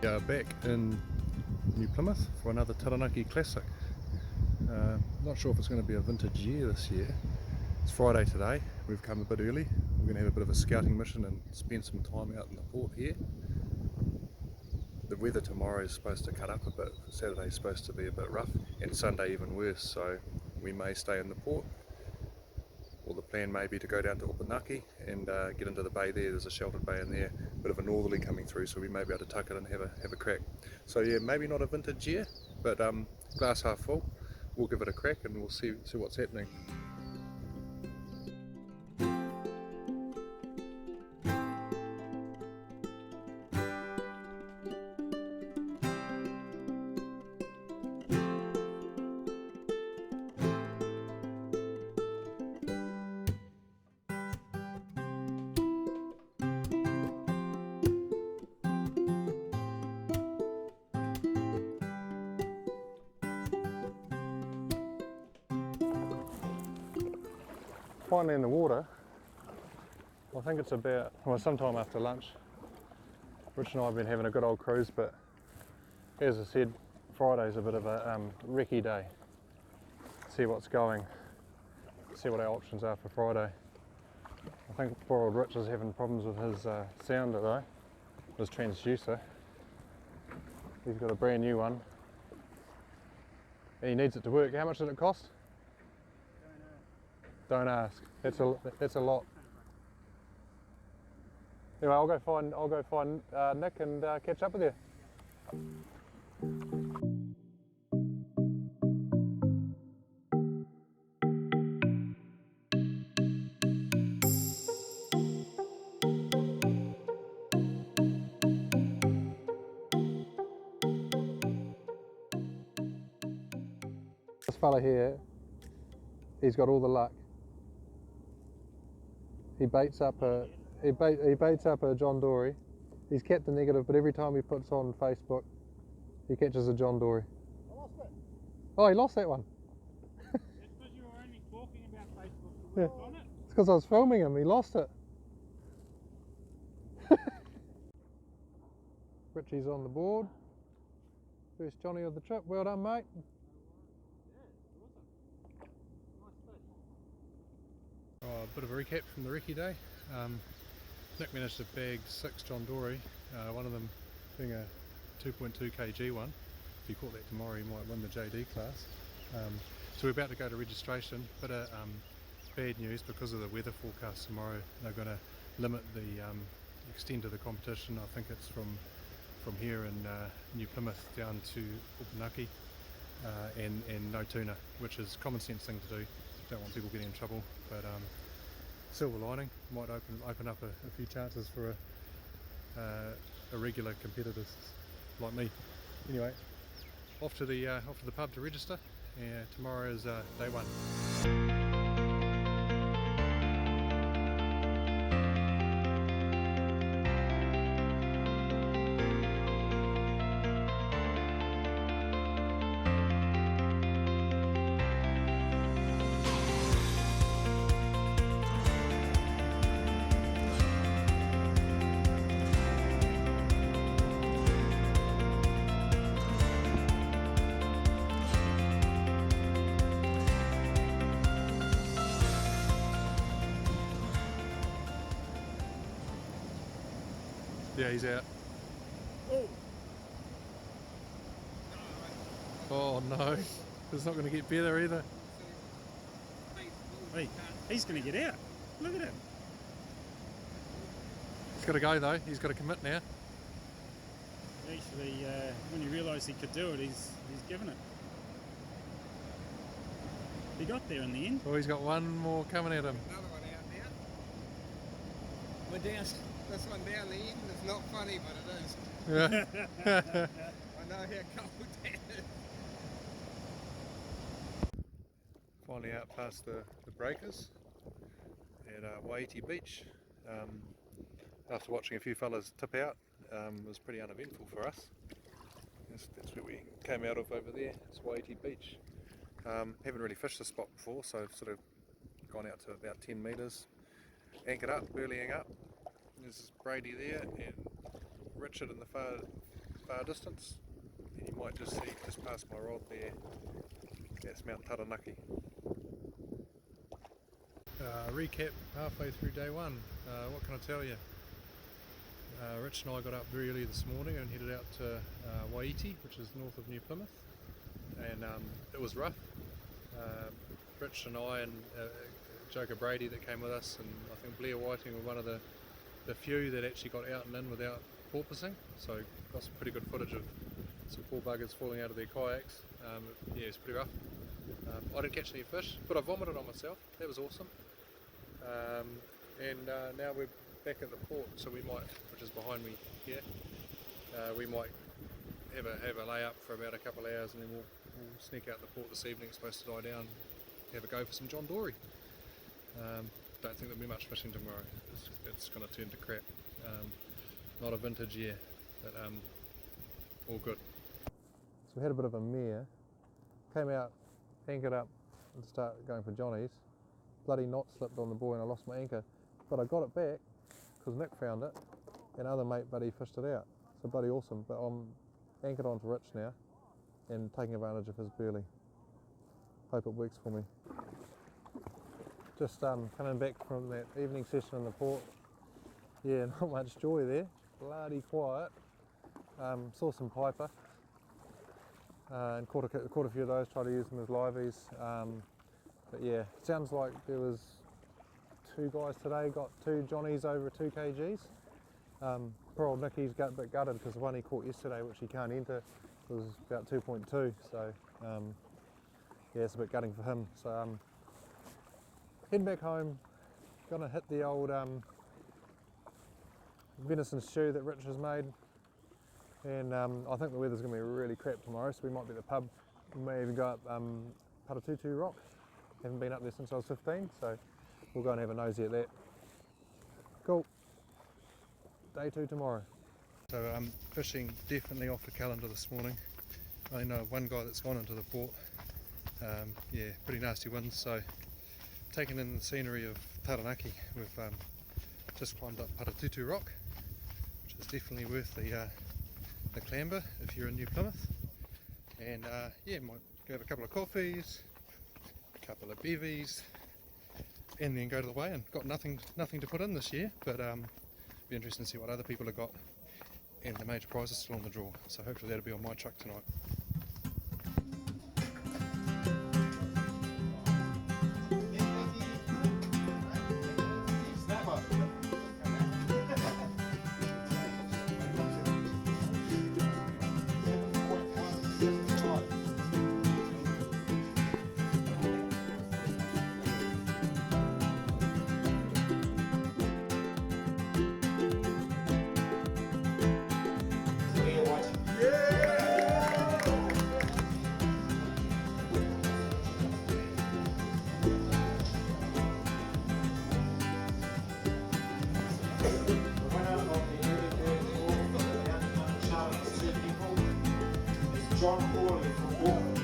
Back in New Plymouth for another Taranaki Classic. Not sure if it's going to be a vintage year this year. It's Friday today, we've come a bit early. We're going to have a bit of a scouting mission and spend some time out in the port here. The weather tomorrow is supposed to cut up a bit, Saturday is supposed to be a bit rough, and Sunday even worse, so we may stay in the port. Or the plan may be to go down to Taranaki and get into the bay there. There's a sheltered bay in there, a bit of a northerly coming through, so we may be able to tuck it and have a crack. So yeah, maybe not a vintage year, but glass half full. We'll give it a crack and we'll see what's happening. Finally in the water. I think it's about, well, sometime after lunch. Rich and I have been having a good old cruise, but as I said, Friday's a bit of a recce day. See what's going, see what our options are for Friday. I think poor old Rich is having problems with his sounder though, his transducer. He's got a brand new one. And he needs it to work. How much did it cost? Don't ask. That's a lot. Anyway, I'll go find Nick and catch up with you. This fella here, he's got all the luck. He baits up a John Dory. He's kept the negative, but every time he puts on Facebook, he catches a John Dory. I lost it. Oh, he lost that one. It's because you were only talking about Facebook. You weren't on it. It's because I was filming him. He lost it. Richie's on the board. First Johnny of the trip. Well done, mate. Oh, a bit of a recap from the recce day. Nick managed to bag 6 John Dory, one of them being a 2.2 kg one. If he caught that tomorrow, he might win the JD class. So we're about to go to registration. Bit of bad news because of the weather forecast tomorrow. They're going to limit the extent of the competition. I think it's from here in New Plymouth down to Taranaki, and no tuna, which is a common sense thing to do. Don't want people getting in trouble, but silver lining might open up a few chances for a regular competitors like me. Anyway, off to the pub to register. Tomorrow is day one. Yeah, he's out. Oh no, it's not going to get better either. Hey, he's going to get out. Look at him. He's got to go though, he's got to commit now. Actually, when he realised he could do it, he's given it. He got there in the end. Oh, he's got one more coming at him. Another one out now. We're down, this one down the end. It's not funny, but it is. Yeah. I know how cold that is. Finally out past the breakers at Waiheke Beach. After watching a few fellas tip out, it was pretty uneventful for us. That's where we came out of over there. It's Waiheke Beach. Haven't really fished this spot before, so I've sort of gone out to about 10 metres, anchored up, burleying up. There's Brady there and Richard in the far far distance. And you might just see just past my rod there, that's Mount Taranaki. Recap halfway through day one. What can I tell you? Rich and I got up very early this morning and headed out to Waiti, which is north of New Plymouth, and it was rough. Rich and I and Joker Brady that came with us, and I think Blair Whiting were one of the few that actually got out and in without porpoising, so got some pretty good footage of some poor buggers falling out of their kayaks. Yeah, it's pretty rough. I didn't catch any fish, but I vomited on myself. That was awesome. And now we're back at the port, so we might, which is behind me here, we might have a lay up for about a couple of hours, and then we'll sneak out the port this evening. It's supposed to die down, have a go for some John Dory. Don't think there'll be much fishing tomorrow. It's going to turn to crap. Not a vintage year, but all good. So we had a bit of a mare, came out, anchored up and started going for Johnny's. Bloody knot slipped on the buoy and I lost my anchor, but I got it back because Nick found it and other mate buddy fished it out. So bloody awesome. But I'm anchored onto Rich now and taking advantage of his burley. Hope it works for me. Just coming back from that evening session in the port. Yeah, not much joy there. Bloody quiet. Saw some piper and caught a few of those. Tried to use them as liveys. But yeah, sounds like there was 2 guys today got 2 Johnnies over 2 kgs. Poor old Nicky's got a bit gutted because the one he caught yesterday, which he can't enter, was about 2.2. So yeah, it's a bit gutting for him. So heading back home, gonna hit the old venison stew that Rich has made, and I think the weather's gonna be really crap tomorrow, so we might be at the pub. We may even go up Paratutu Rock. Haven't been up there since I was 15, so we'll go and have a nosy at that. Cool. Day 2 tomorrow. So fishing definitely off the calendar this morning. I only know of one guy that's gone into the port. Yeah, pretty nasty winds, so taking in the scenery of Taranaki. We've just climbed up Paratutu Rock, which is definitely worth the clamber if you're in New Plymouth. And yeah, might go have a couple of coffees, a couple of bevies, and then go to the weigh-in. Got nothing to put in this year, but be interesting to see what other people have got. And the major prize is still on the draw, so hopefully that'll be on my truck tonight. John Corley from Auckland.